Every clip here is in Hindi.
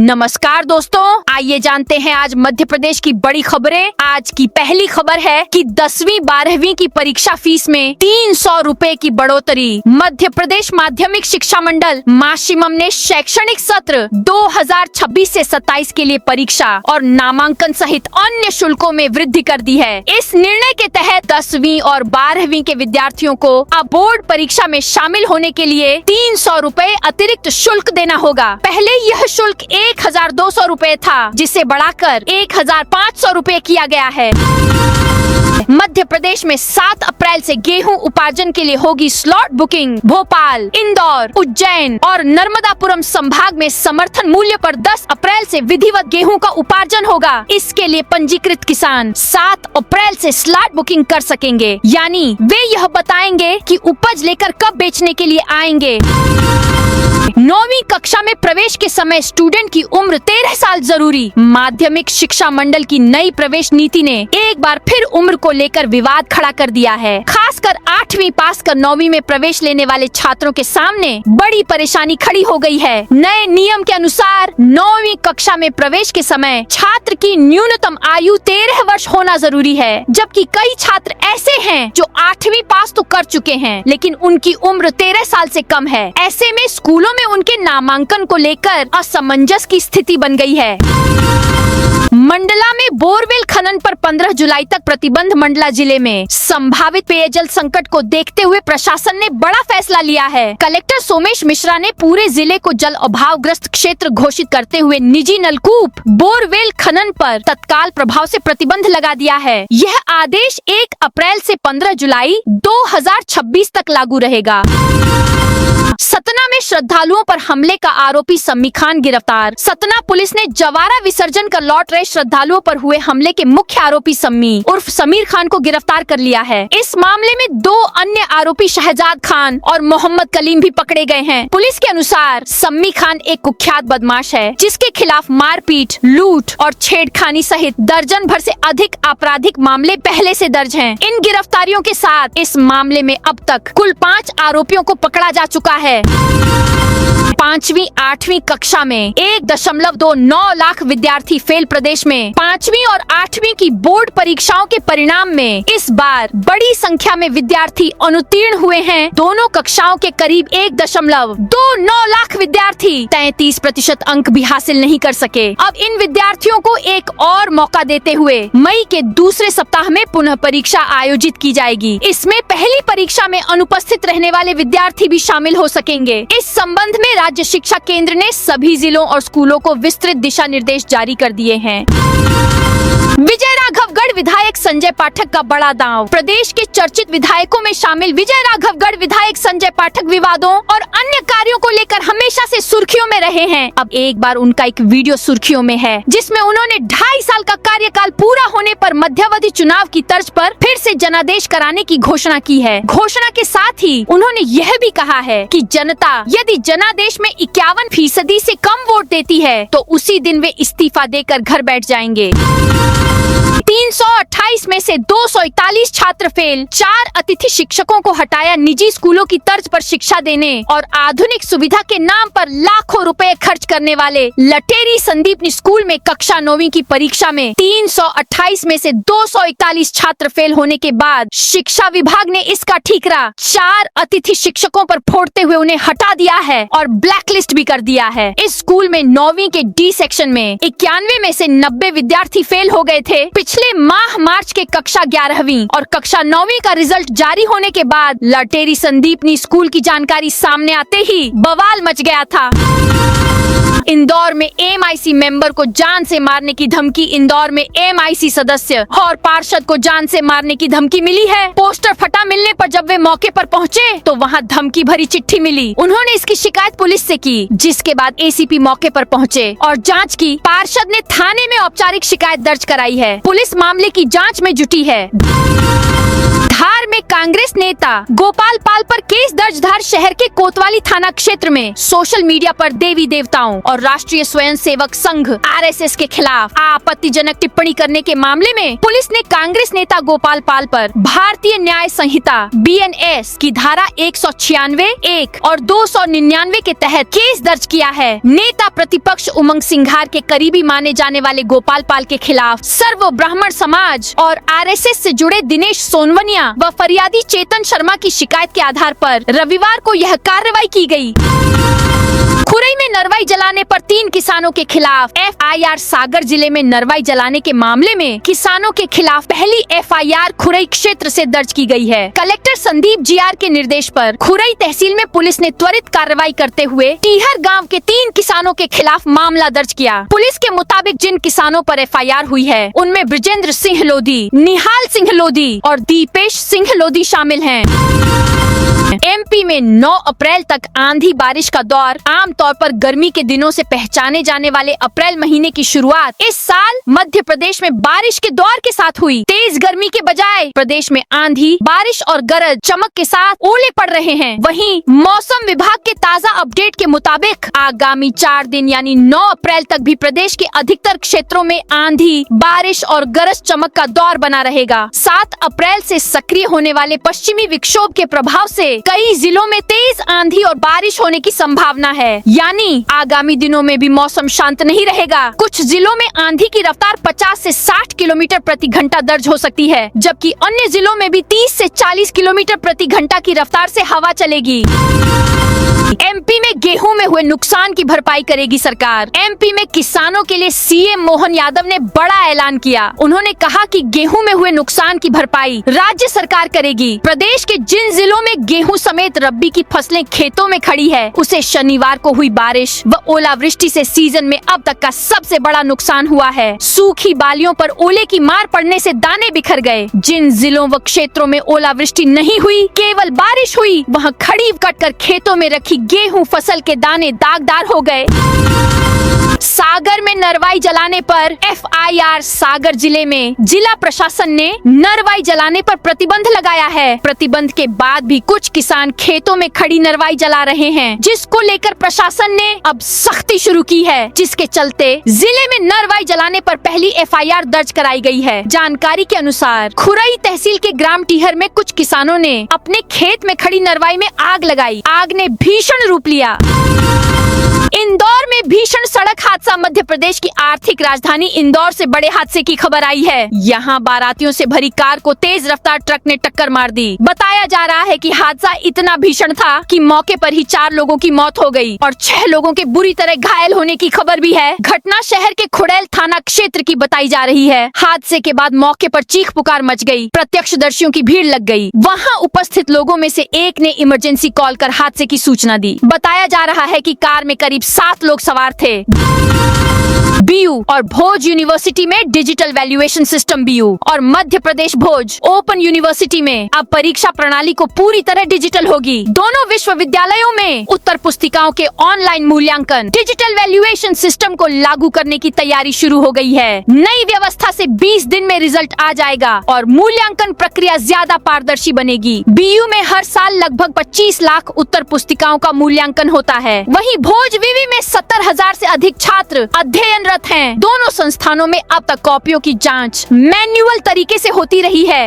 नमस्कार दोस्तों, आइए जानते हैं आज मध्य प्रदेश की बड़ी खबरें। आज की पहली खबर है कि 10वीं 12वीं की परीक्षा फीस में 300 रुपए की बढ़ोतरी। मध्य प्रदेश माध्यमिक शिक्षा मंडल माशिमम ने शैक्षणिक सत्र 2026 से 27 के लिए परीक्षा और नामांकन सहित अन्य शुल्कों में वृद्धि कर दी है। इस निर्णय के तहत 10वीं और 12वीं के विद्यार्थियों को अब बोर्ड परीक्षा में शामिल होने के लिए 300 रुपए अतिरिक्त शुल्क देना होगा। पहले यह शुल्क 1200 रुपए था, जिसे बढ़ाकर 1500 रुपए किया गया है। मध्य प्रदेश में 7 अप्रैल से गेहूं उपार्जन के लिए होगी स्लॉट बुकिंग। भोपाल, इंदौर, उज्जैन और नर्मदापुरम संभाग में समर्थन मूल्य पर 10 अप्रैल से विधिवत गेहूं का उपार्जन होगा। इसके लिए पंजीकृत किसान 7 अप्रैल से स्लॉट बुकिंग कर सकेंगे, यानी वे यह बताएंगे कि उपज लेकर कब बेचने के लिए आएंगे। 9वीं कक्षा में प्रवेश के समय स्टूडेंट की उम्र 13 साल जरूरी। माध्यमिक शिक्षा मंडल की नई प्रवेश नीति ने एक बार फिर उम्र को लेकर विवाद खड़ा कर दिया है। खासकर 8वीं पास कर 9वीं में प्रवेश लेने वाले छात्रों के सामने बड़ी परेशानी खड़ी हो गई है। नए नियम के अनुसार 9वीं कक्षा में प्रवेश के समय छात्र की न्यूनतम आयु 13 वर्ष होना जरूरी है, जबकि कई छात्र ऐसे हैं जो 8वीं पास तो कर चुके हैं, लेकिन उनकी उम्र 13 साल से कम है। ऐसे में स्कूलों में उनके नामांकन को लेकर असमंजस की स्थिति बन गई है। मंडला में बोरवेल खनन पर 15 जुलाई तक प्रतिबंध। मंडला जिले में संभावित पेयजल संकट को देखते हुए प्रशासन ने बड़ा फैसला लिया है। कलेक्टर सोमेश मिश्रा ने पूरे जिले को जल अभाव ग्रस्त क्षेत्र घोषित करते हुए निजी नलकूप बोरवेल खनन पर तत्काल प्रभाव से प्रतिबंध लगा दिया है। यह आदेश 1 अप्रैल से 15 जुलाई 2026 तक लागू रहेगा। सतना में श्रद्धालुओं पर हमले का आरोपी सम्मी खान गिरफ्तार। सतना पुलिस ने जवारा विसर्जन कर लौट रहे श्रद्धालुओं पर हुए हमले के मुख्य आरोपी सम्मी उर्फ समीर खान को गिरफ्तार कर लिया है। इस मामले में 2 अन्य आरोपी शहजाद खान और मोहम्मद कलीम भी पकड़े गए हैं। पुलिस के अनुसार सम्मी खान एक कुख्यात बदमाश है, जिसके खिलाफ मारपीट, लूट और छेड़खानी सहित दर्जन भर से अधिक आपराधिक मामले पहले से दर्ज हैं। इन गिरफ्तारियों के साथ इस मामले में अब तक कुल 5 आरोपियों को पकड़ा जा चुका है। 5वीं 8वीं कक्षा में 1.29 लाख विद्यार्थी फेल। प्रदेश में 5वीं और 8वीं की बोर्ड परीक्षाओं के परिणाम में इस बार बड़ी संख्या में विद्यार्थी अनुत्तीर्ण हुए हैं। दोनों कक्षाओं के करीब 1.29 लाख विद्यार्थी 33% अंक भी हासिल नहीं कर सके। अब इन विद्यार्थियों को एक और मौका देते हुए मई के दूसरे सप्ताह में पुनः परीक्षा आयोजित की जाएगी। इसमें पहली परीक्षा में अनुपस्थित रहने वाले विद्यार्थी भी शामिल हो सकेंगे। इस संबंध में राज्य शिक्षा केंद्र ने सभी जिलों और स्कूलों को विस्तृत दिशा निर्देश जारी कर दिए हैं। विजय राघवगढ़ विधायक संजय पाठक का बड़ा दांव। प्रदेश के चर्चित विधायकों में शामिल विजय राघवगढ़ विधायक संजय पाठक विवादों और अन्य कार्यों को लेकर हमेशा से सुर्खियों में रहे हैं। अब एक बार उनका एक वीडियो सुर्खियों में है, जिसमें उन्होंने 2.5 साल का कार्यकाल पूरा होने पर मध्यावधि चुनाव की तर्ज पर फिर से जनादेश कराने की घोषणा की है। घोषणा के साथ ही उन्होंने यह भी कहा है कि जनता यदि जनादेश में 51% से कम वोट देती है तो उसी दिन वे इस्तीफा देकर घर बैठ जाएंगे। 328 में से 241 छात्र फेल। 4 अतिथि शिक्षकों को हटाया। निजी स्कूलों की तर्ज पर शिक्षा देने और आधुनिक सुविधा के नाम पर लाखों रुपए खर्च करने वाले लटेरी संदीप स्कूल में कक्षा 9वीं की परीक्षा में 328 में से 241 छात्र फेल होने के बाद शिक्षा विभाग ने इसका ठीकरा 4 अतिथि शिक्षकों पर फोड़ते हुए उन्हें हटा दिया है और ब्लैकलिस्ट भी कर दिया है। इस स्कूल में 9वीं के डी सेक्शन में 91 में से 90 विद्यार्थी फेल हो गए थे। पिछले माह मार्च के कक्षा 11वीं और कक्षा 9वीं का रिजल्ट जारी होने के बाद लटेरी संदीपनी स्कूल की जानकारी सामने आते ही बवाल मच गया था। इंदौर में एमआईसी मेंबर को जान से मारने की धमकी। इंदौर में एमआईसी सदस्य और पार्षद को जान से मारने की धमकी मिली है। पोस्टर फटा मिलने पर जब वे मौके पर पहुंचे तो वहां धमकी भरी चिट्ठी मिली। उन्होंने इसकी शिकायत पुलिस से की, जिसके बाद एसीपी मौके पर पहुंचे और जांच की। पार्षद ने थाने में औपचारिक शिकायत दर्ज कराई है। पुलिस मामले की जांच में जुटी है। धार में कांग्रेस नेता गोपाल पाल पर केस दर्ज। धार शहर के कोतवाली थाना क्षेत्र में सोशल मीडिया पर देवी देवताओं और राष्ट्रीय स्वयंसेवक संघ RSS के खिलाफ आपत्तिजनक टिप्पणी करने के मामले में पुलिस ने कांग्रेस नेता गोपाल पाल पर भारतीय न्याय संहिता BNS की धारा 196, 1 और 299 के तहत केस दर्ज किया है। नेता प्रतिपक्ष उमंग सिंघार के करीबी माने जाने वाले गोपाल पाल के खिलाफ सर्व ब्राह्मण समाज और RSS से जुड़े दिनेश सोनवनिया व फरियादी चेतन शर्मा की शिकायत के आधार पर रविवार को यह कार्रवाई की गई। खुरई में नरवाई जलाने पर 3 किसानों के खिलाफ FIR। सागर जिले में नरवाई जलाने के मामले में किसानों के खिलाफ पहली FIR खुरई क्षेत्र से दर्ज की गई है। कलेक्टर संदीप GR के निर्देश पर खुरई तहसील में पुलिस ने त्वरित कार्रवाई करते हुए टीहर गांव के 3 किसानों के खिलाफ मामला दर्ज किया। पुलिस के मुताबिक जिन किसानों पर FIR हुई है उनमें ब्रजेंद्र सिंह लोधी, निहाल सिंह लोधी और दीपेश सिंह लोधी शामिल हैं। MP में 9 अप्रैल तक आंधी बारिश का दौर। आमतौर पर गर्मी के दिनों से पहचाने जाने वाले अप्रैल महीने की शुरुआत इस साल मध्य प्रदेश में बारिश के दौर के साथ हुई। तेज गर्मी के बजाय प्रदेश में आंधी, बारिश और गरज चमक के साथ ओले पड़ रहे हैं। वहीं मौसम विभाग के ताज़ा अपडेट के मुताबिक आगामी 4 दिन यानी 9 अप्रैल तक भी प्रदेश के अधिकतर क्षेत्रों में आंधी, बारिश और गरज चमक का दौर बना रहेगा। 7 अप्रैल से सक्रिय होने वाले पश्चिमी विक्षोभ के प्रभाव से कई जिलों में तेज आंधी और बारिश होने की संभावना है, यानी आगामी दिनों में भी मौसम शांत नहीं रहेगा। कुछ जिलों में आंधी की रफ्तार 50 से 60 किलोमीटर प्रति घंटा दर्ज हो सकती है, जबकि अन्य जिलों में भी 30 से 40 किलोमीटर प्रति घंटा की रफ्तार से हवा चलेगी। MP में गेहूं में हुए नुकसान की भरपाई करेगी सरकार। MP में किसानों के लिए CM मोहन यादव ने बड़ा ऐलान किया। उन्होंने कहा कि गेहूं में हुए नुकसान की भरपाई राज्य सरकार करेगी। प्रदेश के जिन जिलों में गेहूं समेत रब्बी की फसलें खेतों में खड़ी है, उसे शनिवार को हुई बारिश व ओलावृष्टि से सीजन में अब तक का सबसे बड़ा नुकसान हुआ है। सूखी बालियों पर ओले की मार पड़ने से दाने बिखर गए। जिन जिलों व क्षेत्रों में ओलावृष्टि नहीं हुई, केवल बारिश हुई, वहाँ खड़ी कटकर खेतों में रखी गेहूं फसल के दाने दागदार हो गए। सागर में नरवाई जलाने पर FIR। सागर जिले में जिला प्रशासन ने नरवाई जलाने पर प्रतिबंध लगाया है। प्रतिबंध के बाद भी कुछ किसान खेतों में खड़ी नरवाई जला रहे हैं, जिसको लेकर प्रशासन ने अब सख्ती शुरू की है, जिसके चलते जिले में नरवाई जलाने पर पहली FIR दर्ज कराई गई है। जानकारी के अनुसार खुरई तहसील के ग्राम टीहर में कुछ किसानों ने अपने खेत में खड़ी नरवाई में आग लगाई। आग ने भीषण रूप लिया। इंदौर में भीषण सड़क हादसा। मध्य प्रदेश की आर्थिक राजधानी इंदौर से बड़े हादसे की खबर आई है। यहाँ बारातियों से भरी कार को तेज रफ्तार ट्रक ने टक्कर मार दी। बताया जा रहा है कि हादसा इतना भीषण था कि मौके पर ही 4 लोगों की मौत हो गई और 6 लोगों के बुरी तरह घायल होने की खबर भी है। घटना शहर के खुड़ैल थाना क्षेत्र की बताई जा रही है। हादसे के बाद मौके पर चीख पुकार मच गई। प्रत्यक्षदर्शियों की भीड़ लग गई। वहाँ उपस्थित लोगों में से एक ने इमरजेंसी कॉल कर हादसे की सूचना दी। बताया जा रहा है कि कार में करीब 7 लोग सवार थे। BU और भोज यूनिवर्सिटी में डिजिटल वैल्यूएशन सिस्टम BU और मध्य प्रदेश भोज ओपन यूनिवर्सिटी में अब परीक्षा प्रणाली को पूरी तरह डिजिटल होगी। दोनों विश्वविद्यालयों में उत्तर पुस्तिकाओं के ऑनलाइन मूल्यांकन, डिजिटल वैल्यूएशन सिस्टम को लागू करने की तैयारी शुरू हो गई है। नई व्यवस्था से 20 दिन में रिजल्ट आ जाएगा और मूल्यांकन प्रक्रिया ज्यादा पारदर्शी बनेगी। BU में हर साल लगभग 25 लाख उत्तर पुस्तिकाओं का मूल्यांकन होता है। वहीं भोज विवि में 70,000 से अधिक छात्र अध्ययनरत हैं। दोनों संस्थानों में अब तक कॉपियों की जांच मैन्युअल तरीके से होती रही है।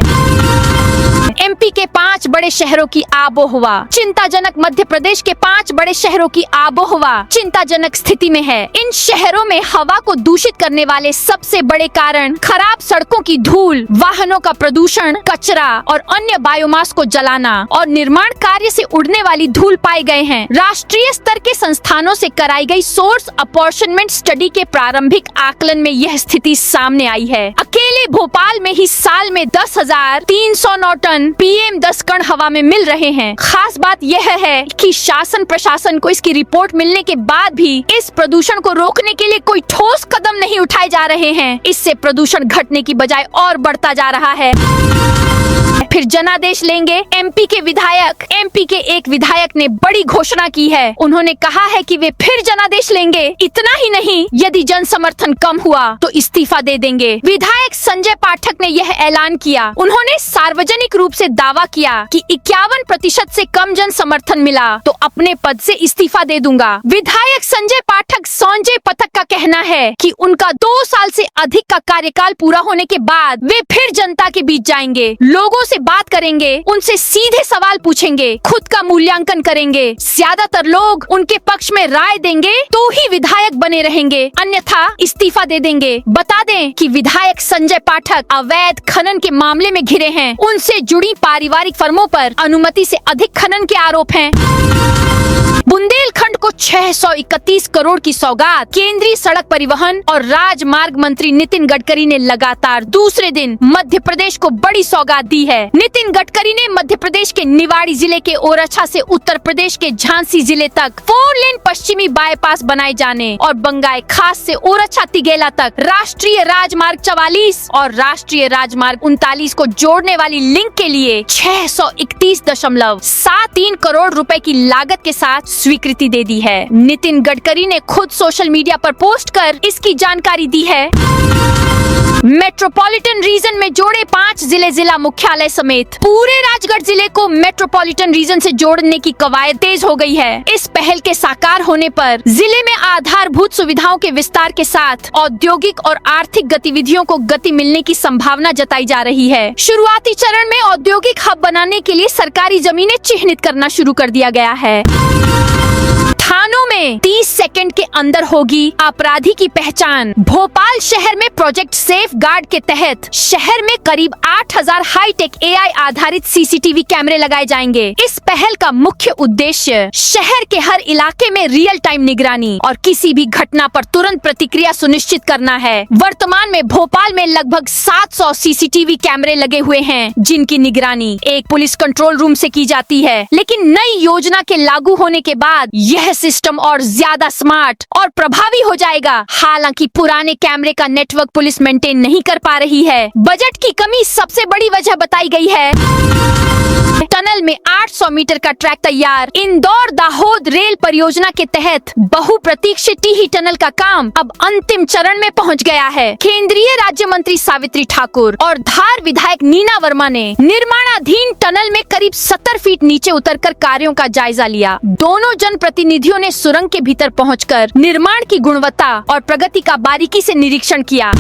MP के 5 बड़े शहरों की आबोहवा चिंताजनक। मध्य प्रदेश के 5 बड़े शहरों की आबोहवा चिंताजनक स्थिति में है। इन शहरों में हवा को दूषित करने वाले सबसे बड़े कारण खराब सड़कों की धूल, वाहनों का प्रदूषण, कचरा और अन्य बायोमास को जलाना और निर्माण कार्य से उड़ने वाली धूल पाए गए हैं। राष्ट्रीय स्तर के संस्थानों से कराई गई सोर्स अपॉर्चनमेंट स्टडी के प्रारंभिक आकलन में यह स्थिति सामने आई है। अकेले भोपाल में ही साल में 10,309 टन PM10 कण हवा में मिल रहे हैं। खास बात यह है कि शासन प्रशासन को इसकी रिपोर्ट मिलने के बाद भी इस प्रदूषण को रोकने के लिए कोई ठोस कदम नहीं उठाए जा रहे हैं। इससे प्रदूषण घटने की बजाय और बढ़ता जा रहा है। फिर जनादेश लेंगे MP के विधायक। MP के एक विधायक ने बड़ी घोषणा की है। उन्होंने कहा है कि वे फिर जनादेश लेंगे। इतना ही नहीं, यदि जन समर्थन समर्थन कम हुआ तो इस्तीफा दे देंगे। विधायक संजय पाठक ने यह ऐलान किया। उन्होंने सार्वजनिक रूप से दावा किया कि 51% से कम जन समर्थन मिला तो अपने पद से इस्तीफा दे दूंगा। विधायक संजय पाठक संजय पथक का कहना है कि उनका 2 साल से अधिक का कार्यकाल पूरा होने के बाद वे फिर जनता के बीच जाएंगे, लोगों से बात करेंगे, उनसे सीधे सवाल पूछेंगे, खुद का मूल्यांकन करेंगे। ज्यादातर लोग उनके पक्ष में राय देंगे तो ही विधायक बने रहेंगे, अन्यथा इस्तीफा दे देंगे। बता दें कि विधायक संजय पाठक अवैध खनन के मामले में घिरे हैं। उनसे जुड़ी पारिवारिक फर्मों पर अनुमति से अधिक खनन के आरोप हैं। बुंदेलखंड को 631 करोड़ की सौगात। केंद्रीय सड़क परिवहन और राजमार्ग मंत्री नितिन गडकरी ने लगातार दूसरे दिन मध्य प्रदेश को बड़ी सौगात दी है। नितिन गडकरी ने मध्य प्रदेश के निवाड़ी जिले के ओरछा से उत्तर प्रदेश के झांसी जिले तक 4 लेन पश्चिमी बाईपास बनाए जाने और बंगाई खास से ओरछा तिगेला तक राष्ट्रीय राजमार्ग 44 और राष्ट्रीय राजमार्ग 39 को जोड़ने वाली लिंक के लिए 631.73 करोड़ रुपए की लागत के साथ स्वीकृति दे दी है। नितिन गडकरी ने खुद सोशल मीडिया पर पोस्ट कर इसकी जानकारी दी है। मेट्रोपॉलिटन रीजन में जोड़े 5 जिले जिला मुख्यालय समेत पूरे राजगढ़ जिले को मेट्रोपॉलिटन रीजन से जोड़ने की कवायद तेज हो गई है। इस पहल के साकार होने पर जिले में आधारभूत सुविधाओं के विस्तार के साथ औद्योगिक और आर्थिक गतिविधियों को गति मिलने की संभावना जताई जा रही है। शुरुआती चरण में औद्योगिक हब बनाने के लिए सरकारी जमीनें चिन्हित करना शुरू कर दिया गया है। थानों में 30 सेकंड के अंदर होगी अपराधी की पहचान। भोपाल शहर में प्रोजेक्ट सेफ गार्ड के तहत शहर में करीब 8000 हाईटेक एआई आधारित सीसीटीवी कैमरे लगाए जाएंगे। इस पहल का मुख्य उद्देश्य शहर के हर इलाके में रियल टाइम निगरानी और किसी भी घटना पर तुरंत प्रतिक्रिया सुनिश्चित करना है। वर्तमान में भोपाल में लगभग 700 सीसीटीवी कैमरे लगे हुए हैं, जिनकी निगरानी एक पुलिस कंट्रोल रूम से की जाती है। लेकिन नई योजना के लागू होने के बाद यह सिस्टम और ज्यादा स्मार्ट और प्रभावी हो जाएगा। हालांकि पुराने कैमरे का नेटवर्क पुलिस मेंटेन नहीं कर पा रही है। बजट की कमी सबसे बड़ी वजह बताई गई है। टनल में 800 मीटर का ट्रैक तैयार। इंदौर दाहोद रेल परियोजना के तहत बहुप्रतीक्षित टीही टनल का काम अब अंतिम चरण में पहुंच गया है। केंद्रीय राज्य मंत्री सावित्री ठाकुर और धार विधायक नीना वर्मा ने निर्माणाधीन टनल में करीब 70 फीट नीचे उतरकर कार्यों का जायजा लिया। दोनों जनप्रतिनिधियों ने सुरंग के भीतर पहुंचकर निर्माण की गुणवत्ता और प्रगति का बारीकी से निरीक्षण किया।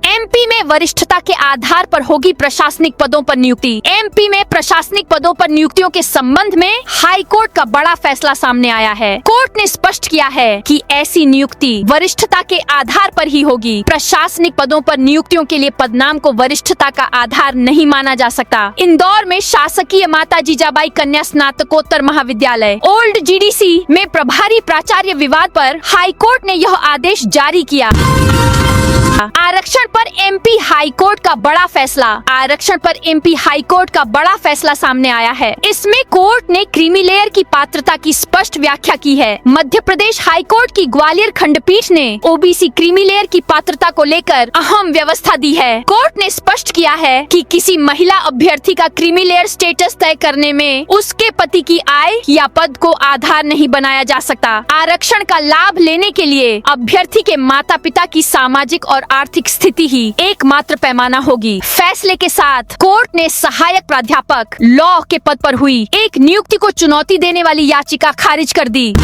एमपी में वरिष्ठता के आधार पर होगी प्रशासनिक पदों पर नियुक्ति। एमपी में प्रशासनिक पदों पर नियुक्तियों के संबंध में हाई कोर्ट का बड़ा फैसला सामने आया है। कोर्ट ने स्पष्ट किया है कि ऐसी नियुक्ति वरिष्ठता के आधार पर ही होगी। प्रशासनिक पदों पर नियुक्तियों के लिए पदनाम को वरिष्ठता का आधार नहीं माना जा सकता। इंदौर में शासकीय माता जीजाबाई कन्या स्नातकोत्तर महाविद्यालय ओल्ड जीडीसी में प्रभारी प्राचार्य विवाद पर हाई कोर्ट ने यह आदेश जारी किया। आरक्षण पर एमपी हाई कोर्ट का बड़ा फैसला। आरक्षण पर एमपी हाई कोर्ट का बड़ा फैसला सामने आया है। इसमें कोर्ट ने क्रीमी लेयर की पात्रता की स्पष्ट व्याख्या की है। मध्य प्रदेश हाई कोर्ट की ग्वालियर खंडपीठ ने ओबीसी क्रीमी लेयर की पात्रता को लेकर अहम व्यवस्था दी है। कोर्ट ने स्पष्ट किया है कि किसी महिला अभ्यर्थी का क्रीमी लेयर स्टेटस तय करने में उसके पति की आय या पद को आधार नहीं बनाया जा सकता। आरक्षण का लाभ लेने के लिए अभ्यर्थी के माता पिता की सामाजिक और आर्थिक स्थिति ही एकमात्र पैमाना होगी। फैसले के साथ कोर्ट ने सहायक प्राध्यापक लॉ के पद पर हुई एक नियुक्ति को चुनौती देने वाली याचिका खारिज कर दी।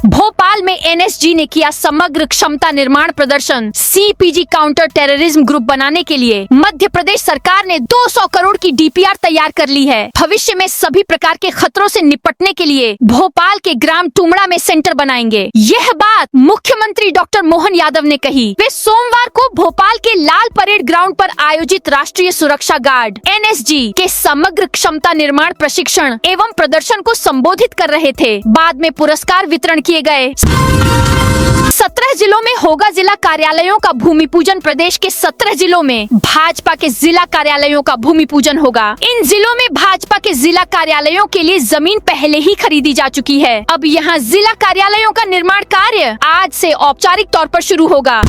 भोपाल में एनएसजी ने किया समग्र क्षमता निर्माण प्रदर्शन। सीपीजी काउंटर टेररिज्म ग्रुप बनाने के लिए मध्य प्रदेश सरकार ने 200 करोड़ की डीपीआर तैयार कर ली है। भविष्य में सभी प्रकार के खतरों से निपटने के लिए भोपाल के ग्राम टुमड़ा में सेंटर बनाएंगे। यह बात मुख्यमंत्री डॉक्टर मोहन यादव ने कही। वे सोमवार को भोपाल के लाल परेड ग्राउंड पर आयोजित राष्ट्रीय सुरक्षा गार्ड एनएसजी के समग्र क्षमता निर्माण प्रशिक्षण एवं प्रदर्शन को संबोधित कर रहे थे। बाद में पुरस्कार वितरण किए गए। 17 जिलों में होगा जिला कार्यालयों का भूमि पूजन। प्रदेश के 17 जिलों में भाजपा के जिला कार्यालयों का भूमि पूजन होगा। इन जिलों में भाजपा के जिला कार्यालयों के लिए जमीन पहले ही खरीदी जा चुकी है। अब यहाँ जिला कार्यालयों का निर्माण कार्य आज से औपचारिक तौर पर शुरू होगा।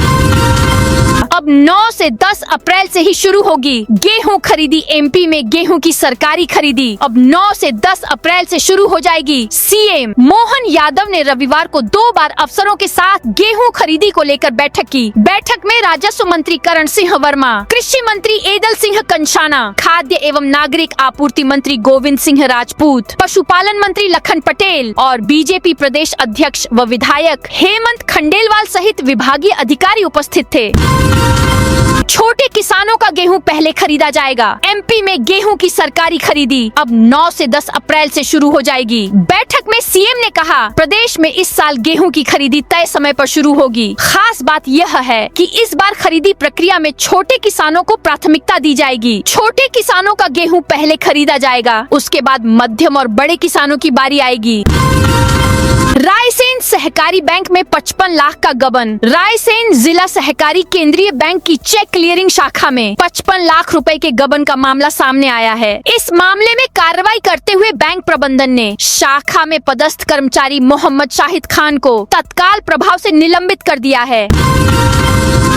अब 9 से 10 अप्रैल से ही शुरू होगी गेहूं खरीदी। एमपी में गेहूं की सरकारी खरीदी अब 9 से 10 अप्रैल से शुरू हो जाएगी। सीएम मोहन यादव ने रविवार को 2 बार अफसरों के साथ गेहूं खरीदी को लेकर बैठक की। बैठक में राजस्व मंत्री करण सिंह वर्मा, कृषि मंत्री एदल सिंह कंशाना, खाद्य एवं नागरिक आपूर्ति मंत्री गोविंद सिंह राजपूत, पशुपालन मंत्री लखन पटेल और बीजेपी प्रदेश अध्यक्ष व विधायक हेमंत खंडेलवाल सहित विभागीय अधिकारी उपस्थित थे। छोटे किसानों का गेहूं पहले खरीदा जाएगा। एमपी में गेहूं की सरकारी खरीदी अब 9 से 10 अप्रैल से शुरू हो जाएगी। बैठक में सीएम ने कहा, प्रदेश में इस साल गेहूं की खरीदी तय समय पर शुरू होगी। खास बात यह है कि इस बार खरीदी प्रक्रिया में छोटे किसानों को प्राथमिकता दी जाएगी। छोटे किसानों का गेहूं पहले खरीदा जाएगा, उसके बाद मध्यम और बड़े किसानों की बारी आएगी। रायसेन सहकारी बैंक में 55 लाख का गबन। रायसेन जिला सहकारी केंद्रीय बैंक की चेक क्लियरिंग शाखा में 55 लाख रुपए के गबन का मामला सामने आया है। इस मामले में कार्रवाई करते हुए बैंक प्रबंधन ने शाखा में पदस्थ कर्मचारी मोहम्मद शाहिद खान को तत्काल प्रभाव से निलंबित कर दिया है।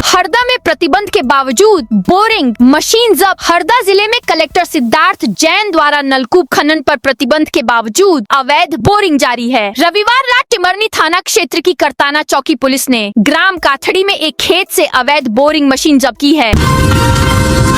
हरदा में प्रतिबंध के बावजूद बोरिंग मशीन जब्त। हरदा जिले में कलेक्टर सिद्धार्थ जैन द्वारा नलकूप खनन पर प्रतिबंध के बावजूद अवैध बोरिंग जारी है। रविवार रात टिमरनी थाना क्षेत्र की करताना चौकी पुलिस ने ग्राम काथड़ी में एक खेत से अवैध बोरिंग मशीन जब्त की है।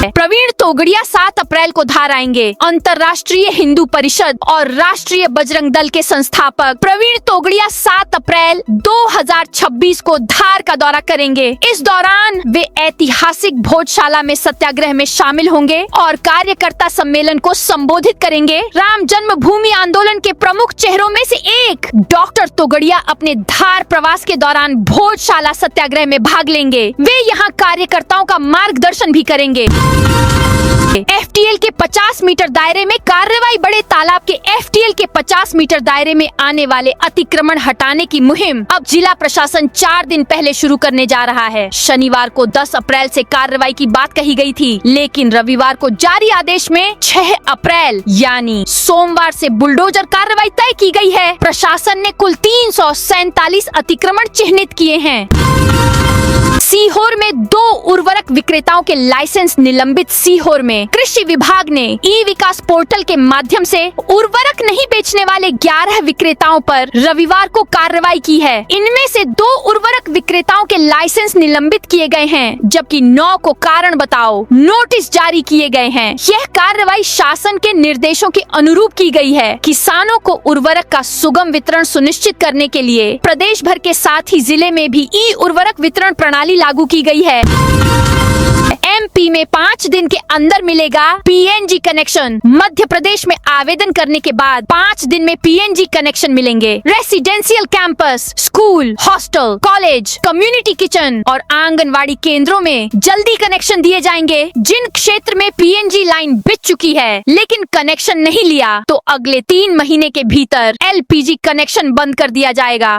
प्रवीण तोगड़िया 7 अप्रैल को धार आएंगे। अंतर्राष्ट्रीय हिंदू परिषद और राष्ट्रीय बजरंग दल के संस्थापक प्रवीण तोगड़िया 7 अप्रैल 2026 को धार का दौरा करेंगे। इस दौरान वे ऐतिहासिक भोजशाला में सत्याग्रह में शामिल होंगे और कार्यकर्ता सम्मेलन को संबोधित करेंगे। राम जन्मभूमि आंदोलन के प्रमुख चेहरों में से एक डॉक्टर तोगड़िया अपने धार प्रवास के दौरान भोजशाला सत्याग्रह में भाग लेंगे। वे यहाँ कार्यकर्ताओं का मार्गदर्शन भी करेंगे। एफटीएल के 50 मीटर दायरे में कार्रवाई। बड़े तालाब के एफटीएल के 50 मीटर दायरे में आने वाले अतिक्रमण हटाने की मुहिम अब जिला प्रशासन 4 दिन पहले शुरू करने जा रहा है। शनिवार को 10 अप्रैल से कार्रवाई की बात कही गई थी, लेकिन रविवार को जारी आदेश में 6 अप्रैल यानी सोमवार से बुलडोजर कार्रवाई तय की गई है। प्रशासन ने कुल 347 अतिक्रमण चिन्हित किए हैं। सीहोर में 2 उर्वरक विक्रेताओं के लाइसेंस निलंबित। सीहोर में कृषि विभाग ने ई विकास पोर्टल के माध्यम से उर्वरक नहीं बेचने वाले 11 विक्रेताओं पर रविवार को कार्रवाई की है। इनमें से 2 उर्वरक विक्रेताओं के लाइसेंस निलंबित किए गए हैं, जबकि 9 को कारण बताओ नोटिस जारी किए गए हैं। यह कार्रवाई शासन के निर्देशों के अनुरूप की गई है। किसानों को उर्वरक का सुगम वितरण सुनिश्चित करने के लिए प्रदेश भर के साथ ही जिले में भी ई उर्वरक वितरण प्रणाली लागू की गई है। एमपी में 5 दिन के अंदर मिलेगा पीएनजी कनेक्शन। मध्य प्रदेश में आवेदन करने के बाद 5 दिन में पीएनजी कनेक्शन मिलेंगे। Residential campus, school, hostel, college, community kitchen और आंगनवाड़ी केंद्रों में जल्दी कनेक्शन दिए जाएंगे। जिन क्षेत्र में पीएनजी लाइन बिछ चुकी है लेकिन कनेक्शन नहीं लिया, तो अगले 3 महीने के भीतर एलपीजी कनेक्शन बंद कर दिया जाएगा।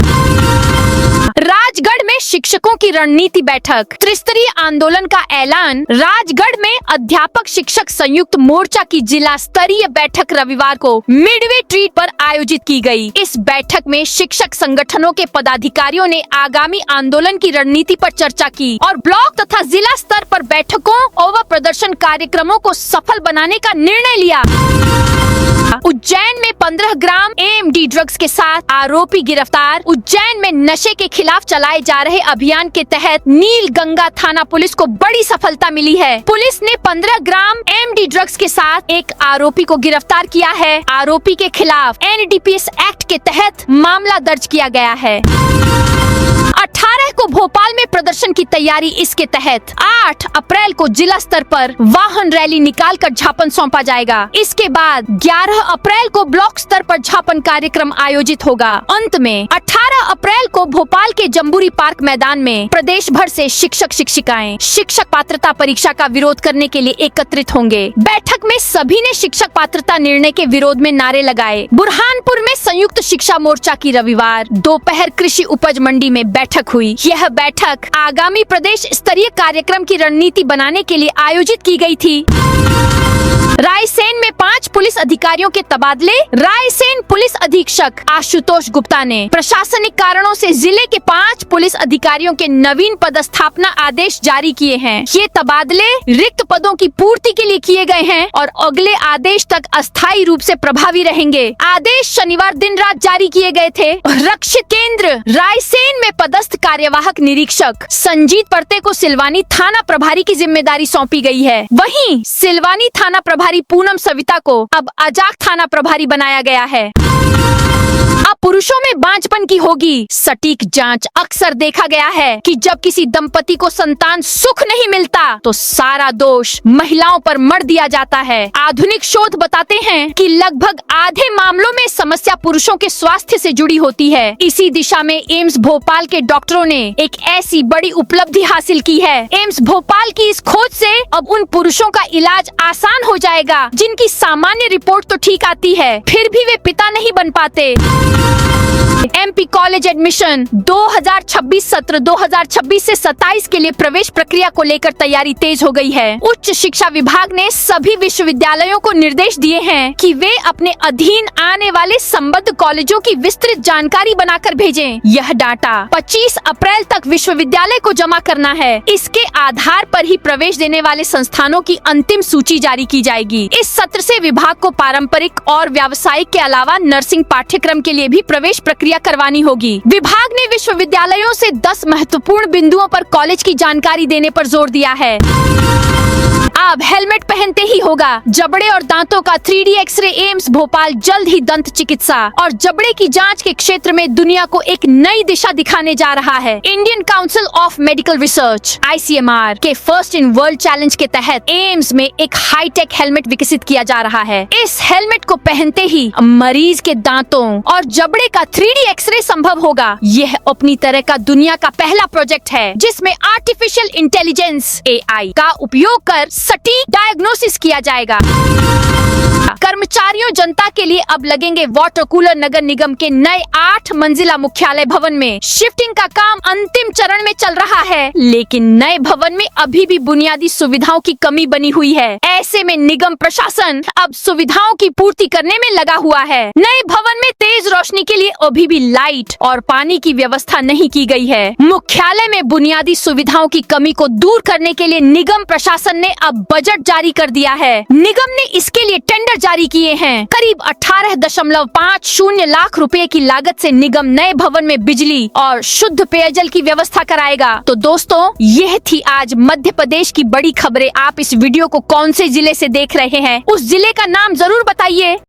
राजगढ़ में शिक्षकों की रणनीति बैठक। त्रिस्तरीय आंदोलन का ऐलान। राजगढ़ में अध्यापक शिक्षक संयुक्त मोर्चा की जिला स्तरीय बैठक रविवार को मिडवे ट्रीट पर आयोजित की गई। इस बैठक में शिक्षक संगठनों के पदाधिकारियों ने आगामी आंदोलन की रणनीति पर चर्चा की और ब्लॉक तथा जिला स्तर पर बैठकों और प्रदर्शन कार्यक्रमों को सफल बनाने का निर्णय लिया। उज्जैन में 15 ग्राम एएमडी ड्रग्स के साथ आरोपी गिरफ्तार। उज्जैन में नशे के खिलाफ चलाए जा रहे अभियान के तहत नील गंगा थाना पुलिस को बड़ी सफलता मिली है। पुलिस ने 15 ग्राम एएमडी ड्रग्स के साथ एक आरोपी को गिरफ्तार किया है। आरोपी के खिलाफ एनडीपीएस एक्ट के तहत मामला दर्ज किया गया है। 18 को भोपाल में प्रदर्शन की तैयारी। इसके तहत 8 अप्रैल को जिला स्तर पर वाहन रैली निकालकर ज्ञापन सौंपा जाएगा। इसके बाद 11 अप्रैल को ब्लॉक स्तर पर ज्ञापन कार्यक्रम आयोजित होगा। अंत में 18 अप्रैल को भोपाल के जम्बूरी पार्क मैदान में प्रदेश भर से शिक्षक शिक्षिकाएं शिक्षक पात्रता परीक्षा का विरोध करने के लिए एकत्रित होंगे। बैठक में सभी ने शिक्षक पात्रता निर्णय के विरोध में नारे लगाए। बुरहानपुर में संयुक्त शिक्षा मोर्चा की रविवार दोपहर कृषि उपज मंडी में बैठक हुई। यह बैठक आगामी प्रदेश स्तरीय कार्यक्रम की रणनीति बनाने के लिए आयोजित की गई थी। रायसेन में 5 पुलिस अधिकारियों के तबादले। रायसेन पुलिस अधीक्षक आशुतोष गुप्ता ने प्रशासनिक कारणों से जिले के 5 पुलिस अधिकारियों के नवीन पदस्थापना आदेश जारी किए हैं। ये तबादले रिक्त पदों की पूर्ति के लिए किए गए हैं और अगले आदेश तक अस्थायी रूप से प्रभावी रहेंगे। आदेश शनिवार दिन रात जारी किए गए थे। रक्षित केंद्र रायसेन में पदस्थ कार्यवाहक निरीक्षक संजीत परते को सिलवानी थाना प्रभारी की जिम्मेदारी सौंपी गई है। वहीं सिलवानी थाना प्रभारी पूनम सविता को अब अजाक थाना प्रभारी बनाया गया है। अब पुरुषों में बांझपन की होगी सटीक जांच। अक्सर देखा गया है कि जब किसी दंपति को संतान सुख नहीं मिलता तो सारा दोष महिलाओं पर मढ़ दिया जाता है। आधुनिक शोध बताते हैं कि लगभग आधे मामलों में समस्या पुरुषों के स्वास्थ्य से जुड़ी होती है। इसी दिशा में एम्स भोपाल के डॉक्टरों ने एक ऐसी बड़ी उपलब्धि हासिल की है। एम्स भोपाल की इस खोज से अब उन पुरुषों का इलाज आसान हो जाएगा जिनकी सामान्य रिपोर्ट तो ठीक आती है फिर भी वे पिता नहीं बन पाते। एमपी कॉलेज एडमिशन 2026 सत्र 2026 से 27 के लिए प्रवेश प्रक्रिया को लेकर तैयारी तेज हो गई है। उच्च शिक्षा विभाग ने सभी विश्वविद्यालयों को निर्देश दिए हैं कि वे अपने अधीन आने वाले संबद्ध कॉलेजों की विस्तृत जानकारी बनाकर भेजें। यह डाटा 25 अप्रैल तक विश्वविद्यालय को जमा करना है। इसके आधार पर ही प्रवेश देने वाले संस्थानों की अंतिम सूची जारी की जाएगी। इस सत्र से विभाग को पारंपरिक और व्यावसायिक के अलावा नर्सिंग पाठ्यक्रम के लिए भी प्रवेश प्रक्रिया करवानी होगी। विभाग ने विश्वविद्यालयों से 10 महत्वपूर्ण बिंदुओं पर कॉलेज की जानकारी देने पर जोर दिया है। अब हेलमेट पहनते ही होगा। जबड़े और दांतों का 3D एक्सरे। एम्स भोपाल जल्द ही दंत चिकित्सा और जबड़े की जांच के क्षेत्र में दुनिया को एक नई दिशा दिखाने जा रहा है। Indian council of medical research ICMR के फर्स्ट इन वर्ल्ड चैलेंज के तहत एम्स में एक हाईटेक हेलमेट विकसित किया जा रहा है। इस हेलमेट को पहनते ही मरीज के दांतों और जबड़े का 3D एक्सरे संभव होगा। यह अपनी तरह का दुनिया का पहला प्रोजेक्ट है जिसमें आर्टिफिशियल इंटेलिजेंस AI का उपयोग कर सटीक डायग्नोसिस किया जाएगा। कर्मचारियों जनता के लिए अब लगेंगे वाटर कूलर। नगर निगम के नए 8 मंजिला मुख्यालय भवन में शिफ्टिंग का काम अंतिम चरण में चल रहा है, लेकिन नए भवन में अभी भी बुनियादी सुविधाओं की कमी बनी हुई है। ऐसे में निगम प्रशासन अब सुविधाओं की पूर्ति करने में लगा हुआ है। नए भवन में तेज रोशनी के लिए अभी भी लाइट और पानी की व्यवस्था नहीं की गई है। मुख्यालय में बुनियादी सुविधाओं की कमी को दूर करने के लिए निगम प्रशासन ने अब बजट जारी कर दिया है। निगम ने इसके लिए टेंडर जारी किए हैं। करीब 18.50 लाख रुपए की लागत से निगम नए भवन में बिजली और शुद्ध पेयजल की व्यवस्था कराएगा। तो दोस्तों, यह थी आज मध्य प्रदेश की बड़ी खबरें। आप इस वीडियो को कौन से जिले से देख रहे हैं, उस जिले का नाम जरूर बताइए।